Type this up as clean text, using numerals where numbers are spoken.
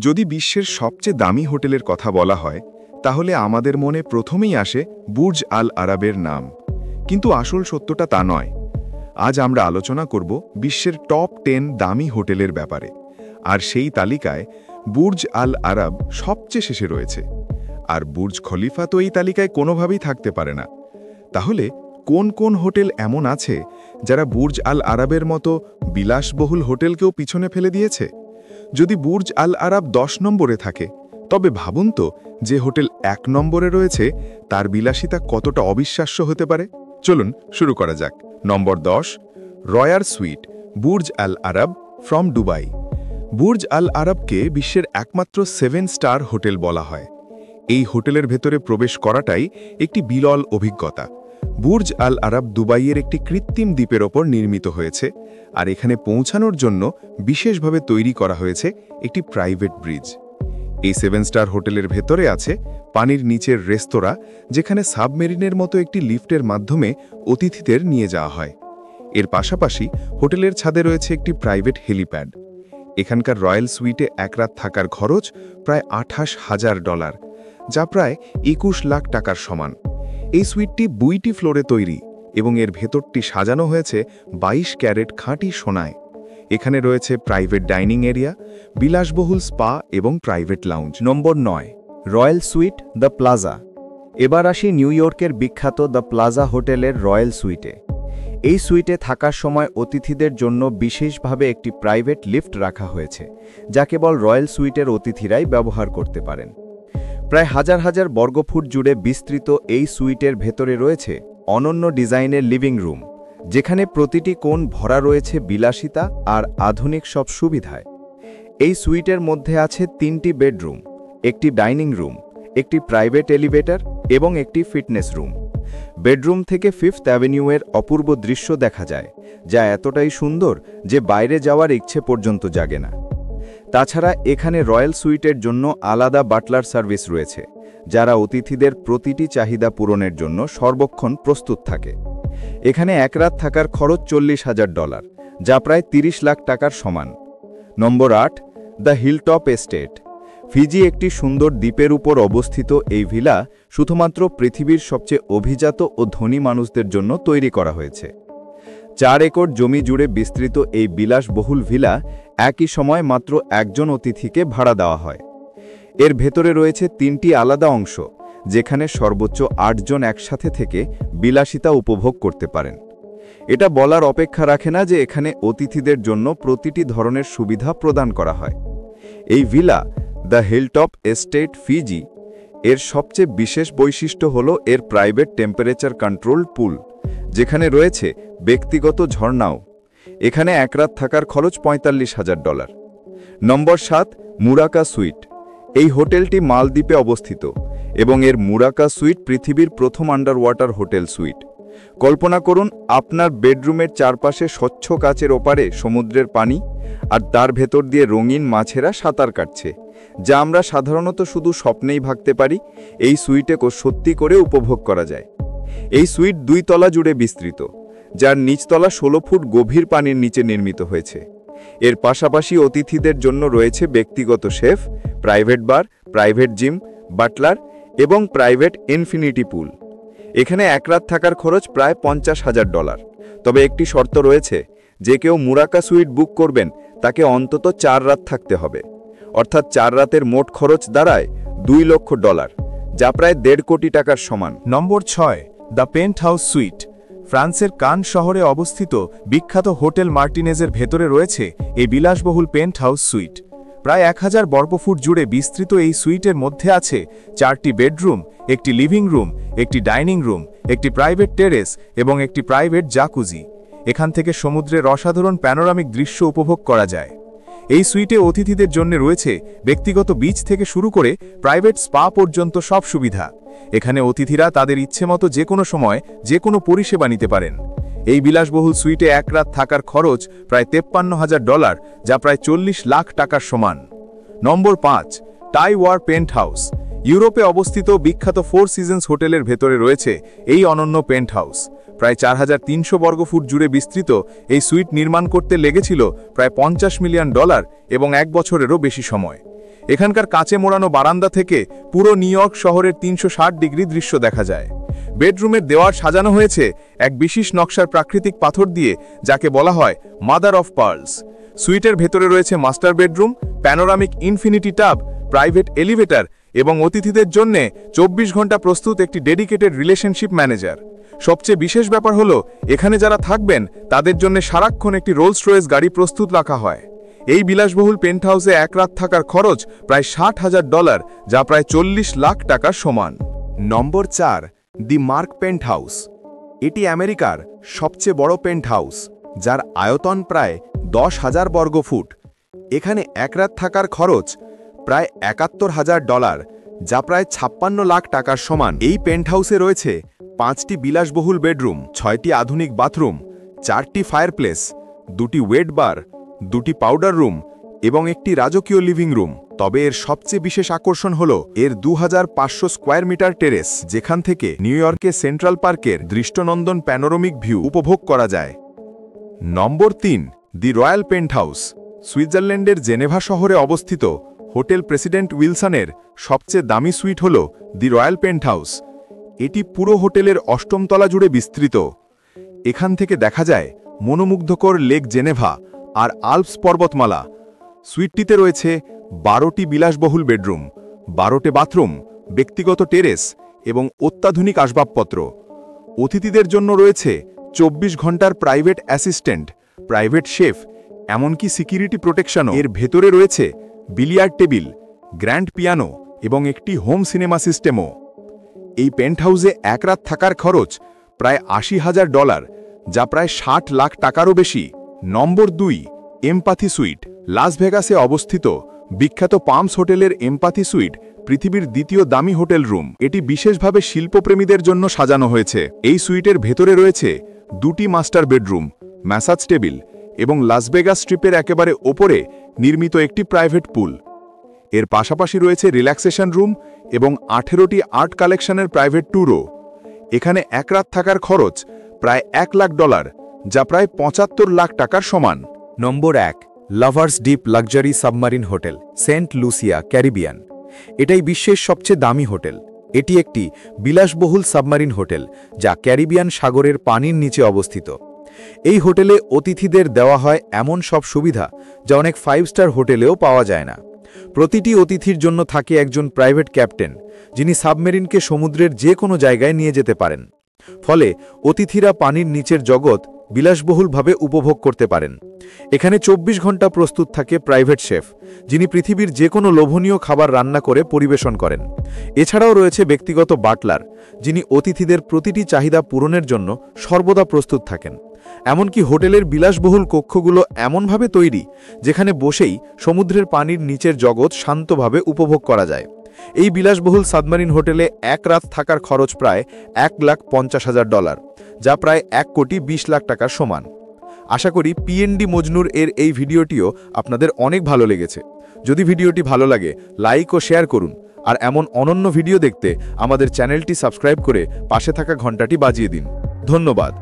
যদি বিশ্বের সবচেয়ে দামি হোটেলের কথা বলা হয় তাহলে আমাদের মনে প্রথমেই আসে বুর্জ আল আরবের নাম। কিন্তু আসল সত্যটা তা নয়। আজ আমরা আলোচনা করব বিশ্বের টপ 10 দামি হোটেলের ব্যাপারে, আর সেই তালিকায় বুর্জ আল আরব সবচেয়ে শেষে রয়েছে। আর বুর্জ খলিফা তো এই তালিকায় কোনোভাবেই থাকতে পারে না। তাহলে কোন কোন হোটেল এমন আছে যারা বুর্জ আল আরবের মতো বিলাসবহুল হোটেলকেও পিছনে ফেলে দিয়েছে? যদি বুর্জ আল আরব 10 নম্বরে থাকে, তবে ভাবুন তো যে হোটেল 1 নম্বরে রয়েছে তার বিলাসিতা কতটা অবিশ্বাস্য হতে পারে। চলুন শুরু করা যাক। Number 10, royal suite Burj Al Arab from Dubai. Burj Al আরবকে বিশ্বের একমাত্র 7 স্টার হোটেল বলা হয়। এই হোটেলের ভেতরে প্রবেশ করাটাই একটি বিরল অভিজ্ঞতা। বুর্জ আল আরব দুবাইয়ের একটি কৃত্রিম দ্বীপের ওপর নির্মিত হয়েছে, আর এখানে পৌঁছানোর জন্য বিশেষভাবে তৈরি করা হয়েছে একটি প্রাইভেট ব্রিজ। এই 7 স্টার হোটেলের ভেতরে আছে পানির নিচের রেস্তোরাঁ, যেখানে সাবমেরিনের মতো একটি লিফটের মাধ্যমে অতিথিদের নিয়ে যাওয়া হয়। এর পাশাপাশি হোটেলের ছাদে রয়েছে একটি প্রাইভেট হেলিপ্যাড। এখানকার রয়্যাল সুইটে এক রাত থাকার খরচ প্রায় $28,000, যা প্রায় 21 লাখ টাকার সমান। এই সুইটটি 2টি ফ্লোরে তৈরি এবং এর ভেতরটি সাজানো হয়েছে 22 ক্যারেট খাঁটি সোনায়। এখানে রয়েছে প্রাইভেট ডাইনিং এরিয়া, বিলাসবহুল স্পা এবং private lounge. Number 9, royal sweet the plaza. এবার আসি নিউ ইয়র্কের বিখ্যাত দ্য প্লাজা হোটেলের রয়্যাল সুইটে। এই সুইটে থাকার সময় অতিথিদের জন্য বিশেষভাবে একটি প্রাইভেট লিফট রাখা হয়েছে, যা কেবল রয়্যাল সুইটের অতিথিরাই ব্যবহার করতে পারেন। প্রায় হাজার হাজার বর্গফুট জুড়ে বিস্তৃত এই সুইটের ভেতরে রয়েছে অনন্য ডিজাইনের লিভিং রুম, যেখানে প্রতিটি কোণ ভরা রয়েছে বিলাসিতা আর আধুনিক সব সুবিধায়। এই সুইটের মধ্যে আছে 3টি বেডরুম, একটি ডাইনিং রুম, একটি প্রাইভেট এলিভেটর এবং একটি ফিটনেস রুম। বেডরুম থেকে 5th অ্যাভিনিউয়ের অপূর্ব দৃশ্য দেখা যায়, যা এতটাই সুন্দর যে বাইরে যাওয়ার ইচ্ছে পর্যন্ত জাগে না। তাছাড়া এখানে রয়্যাল সুইটের জন্য আলাদা বাটলার সার্ভিস রয়েছে, যারা অতিথিদের প্রতিটি চাহিদা পূরণের জন্য সর্বক্ষণ প্রস্তুত থাকে। এখানে এক রাত থাকার খরচ $40,000, যা প্রায় 30 লাখ টাকার সমান। নম্বর 8, দ্য হিলটপ এস্টেট। ফিজি একটি সুন্দর দ্বীপের উপর অবস্থিত এই ভিলা শুধুমাত্র পৃথিবীর সবচেয়ে অভিজাত ও ধনী মানুষদের জন্য তৈরি করা হয়েছে। 4 একর জমি জুড়ে বিস্তৃত এই বিলাসবহুল ভিলা একই সময় মাত্র একজন অতিথিকে ভাড়া দেওয়া হয়। এর ভেতরে রয়েছে 3টি আলাদা অংশ, যেখানে সর্বোচ্চ 8 জন একসাথে থেকে বিলাসিতা উপভোগ করতে পারেন। এটা বলার অপেক্ষা রাখে না যে এখানে অতিথিদের জন্য প্রতিটি ধরনের সুবিধা প্রদান করা হয়। এই villa the hilltop estate Fiji এর সবচেয়ে বিশেষ বৈশিষ্ট্য হল এর প্রাইভেট টেম্পারেচার কন্ট্রোল পুল, যেখানে রয়েছে ব্যক্তিগত ঝর্ণাও। এখানে এক রাত থাকার খরচ $45,000। নম্বর 7, মুরাকা সুইট। এই হোটেলটি মালদ্বীপে অবস্থিত এবং এর মুরাকা সুইট পৃথিবীর প্রথম আন্ডার ওয়াটার হোটেল সুইট। কল্পনা করুন আপনার বেডরুমের চারপাশে স্বচ্ছ কাচের ওপারে সমুদ্রের পানি, আর তার ভেতর দিয়ে রঙিন মাছেরা সাঁতার কাটছে, যা আমরা সাধারণত শুধু স্বপ্নেই ভাবতে পারি। এই সুইটে সত্যি করে উপভোগ করা যায়। এই সুইট 2 তলা জুড়ে বিস্তৃত, যার নিচতলা 16 ফুট গভীর পানির নিচে নির্মিত হয়েছে। এর পাশাপাশি অতিথিদের জন্য রয়েছে ব্যক্তিগত শেফ, প্রাইভেট বার, প্রাইভেট জিম, বাটলার এবং প্রাইভেট ইনফিনিটি পুল। এখানে এক রাত থাকার খরচ প্রায় $50,000। তবে একটি শর্ত রয়েছে, যে কেউ মুরাকা সুইট বুক করবেন তাকে অন্তত 4 রাত থাকতে হবে। অর্থাৎ 4 রাতের মোট খরচ দাঁড়ায় $2 লক্ষ, যা প্রায় $1.5 কোটি টাকার সমান। নম্বর 6, দ্য পেন্ট হাউস সুইট। ফ্রান্সের কান শহরে অবস্থিত বিখ্যাত হোটেল মার্টিনেজের ভেতরে রয়েছে এই বিলাসবহুল পেন্ট হাউস সুইট। প্রায় 1000 বর্গফুট জুড়ে বিস্তৃত এই সুইটের মধ্যে আছে 4টি বেডরুম, একটি লিভিং রুম, একটি ডাইনিং রুম, একটি প্রাইভেট টেরেস এবং একটি প্রাইভেট জাকুজি। এখান থেকে সমুদ্রের অসাধারণ প্যানোরামিক দৃশ্য উপভোগ করা যায়। এই সুইটে অতিথিদের জন্য রয়েছে ব্যক্তিগত বিচ থেকে শুরু করে প্রাইভেট স্পা পর্যন্ত সব সুবিধা। এখানে অতিথিরা তাদের ইচ্ছেমতো যে কোনো সময় যে কোনো পরিষেবা নিতে পারেন। এই বিলাসবহুল সুইটে এক রাত থাকার খরচ প্রায় $53,000, যা প্রায় 40 লাখ টাকার সমান। নম্বর 5, টাই ওয়ার পেন্ট হাউস। ইউরোপে অবস্থিত বিখ্যাত 4 সিজনস হোটেলের ভেতরে রয়েছে এই অনন্য পেন্ট হাউস। প্রায় 4300 বর্গফুট জুড়ে বিস্তৃত এই সুইট নির্মাণ করতে লেগেছিল প্রায় $50 মিলিয়ন এবং 1 বছরেরও বেশি সময়। এখানকার কাঁচে মোড়ানো বারান্দা থেকে পুরো নিউ ইয়র্ক শহরের 360 ডিগ্রি দৃশ্য দেখা যায়। বেডরুমের দেওয়াল সাজানো হয়েছে এক বিশেষ নকশার প্রাকৃতিক পাথর দিয়ে, যাকে বলা হয় মাদার অফ পার্লস। সুইটের ভেতরে রয়েছে master bedroom, panoramic infinity tub, private elevator এবং অতিথিদের জন্য 24 ঘন্টা প্রস্তুত একটি ডেডিকেটেড রিলেশনশিপ ম্যানেজার। সবচেয়ে বিশেষ ব্যাপার হলো, এখানে যারা থাকবেন তাদের জন্য সারাক্ষণ একটি রোলস রয়েস গাড়ি প্রস্তুত রাখা হয়। এই বিলাসবহুল পেন্টহাউসে এক রাত থাকার খরচ প্রায় $60,000, যা প্রায় 40 লাখ টাকার সমান। নম্বর 4, দি মার্ক পেন্টহাউস। এটি আমেরিকার সবচেয়ে বড় পেন্টহাউস, যার আয়তন প্রায় 10,000 বর্গফুট। এখানে এক রাত থাকার খরচ প্রায় $71,000, যা প্রায় 56 লাখ টাকার সমান। এই পেন্টহাউসে রয়েছে 5টি বিলাসবহুল বেডরুম, 6টি আধুনিক বাথরুম, 4টি ফায়ারপ্লেস, 2টি ওয়েট বার, 2টি পাউডার রুম এবং একটি রাজকীয় লিভিং রুম। তবে এর সবচেয়ে বিশেষ আকর্ষণ হল এর 2500 স্কোয়ার মিটার টেরেস, যেখান থেকে নিউ ইয়র্কের সেন্ট্রাল পার্কের দৃষ্টনন্দন প্যানোরামিক ভিউ উপভোগ করা যায়। নম্বর 3, দি রয়্যাল পেন্টহাউস। সুইজারল্যান্ডের জেনেভা শহরে অবস্থিত হোটেল প্রেসিডেন্ট উইলসনের সবচেয়ে দামি সুইট হল দি রয়্যাল পেন্টহাউস। এটি পুরো হোটেলের 8ম তলা জুড়ে বিস্তৃত। এখান থেকে দেখা যায় মনোমুগ্ধকর লেক জেনেভা আর আল্পস পর্বতমালা। সুইটটিতে রয়েছে 12টি বিলাসবহুল বেডরুম, 12টি বাথরুম, ব্যক্তিগত টেরেস এবং অত্যাধুনিক আসবাবপত্র। অতিথিদের জন্য রয়েছে 24 ঘন্টার প্রাইভেট অ্যাসিস্ট্যান্ট, প্রাইভেট শেফ, এমনকি সিকিউরিটি প্রোটেকশনও। এর ভেতরে রয়েছে বিলিয়ার্ড টেবিল, গ্র্যান্ড পিয়ানো এবং একটি হোম সিনেমা সিস্টেমও। এই পেন্টহাউসে এক রাত থাকার খরচ প্রায় $80,000, যা প্রায় 60 লাখ টাকারও বেশি। নম্বর 2, এমপাথি সুইট। লাস ভেগাসে অবস্থিত বিখ্যাত পামস হোটেলের এমপাথি সুইট পৃথিবীর দ্বিতীয় দামি হোটেল রুম। এটি বিশেষভাবে শিল্পপ্রেমীদের জন্য সাজানো হয়েছে। এই সুইটের ভেতরে রয়েছে 2টি মাস্টার বেডরুম, ম্যাসাজ টেবিল এবং লাস ভেগাস স্ট্রিপের একেবারে ওপরে নির্মিত একটি প্রাইভেট পুল। এর পাশাপাশি রয়েছে রিল্যাক্সেশন রুম এবং 18টি আর্ট কালেকশনের প্রাইভেট ট্যুরও। এখানে এক রাত থাকার খরচ প্রায় $1 লাখ, যা প্রায় 75 লাখ টাকার সমান। নম্বর 1, lovers deep luxury submarine hotel, Saint Lucia, Caribbean. এটাই বিশ্বের সবচেয়ে দামি হোটেল। এটি একটি বিলাসবহুল সাবমারিন হোটেল, যা ক্যারিবিয়ান সাগরের পানির নিচে অবস্থিত। এই হোটেলে অতিথিদের দেওয়া হয় এমন সব সুবিধা যা অনেক 5 স্টার হোটেলেও পাওয়া যায় না। প্রতিটি অতিথির জন্য থাকে একজন প্রাইভেট ক্যাপ্টেন, যিনি সাবমেরিনকে সমুদ্রের যে কোনো জায়গায় নিয়ে যেতে পারেন। ফলে অতিথিরা পানির নিচের জগৎ বিলাসবহুলভাবে উপভোগ করতে পারেন। এখানে 24 ঘন্টা প্রস্তুত থাকে প্রাইভেট শেফ, যিনি পৃথিবীর যে কোনো লোভনীয় খাবার রান্না করে পরিবেশন করেন। এছাড়াও রয়েছে ব্যক্তিগত বাটলার, যিনি অতিথিদের প্রতিটি চাহিদা পূরণের জন্য সর্বদা প্রস্তুত থাকেন। এমনকি হোটেলের বিলাসবহুল কক্ষগুলো এমনভাবে তৈরি, যেখানে বসেই সমুদ্রের পানির নিচের জগৎ শান্তভাবে উপভোগ করা যায়। এই বিলাসবহুল সাবমারিন হোটেলে এক রাত থাকার খরচ প্রায় $1,50,000, যা প্রায় $1,20 লাখ টাকার সমান। আশা করি পিএনডি মজনুর এর এই ভিডিওটিও আপনাদের অনেক ভালো লেগেছে। যদি ভিডিওটি ভালো লাগে, লাইক ও শেয়ার করুন। আর এমন অনন্য ভিডিও দেখতে আমাদের চ্যানেলটি সাবস্ক্রাইব করে পাশে থাকা ঘন্টাটি বাজিয়ে দিন। ধন্যবাদ।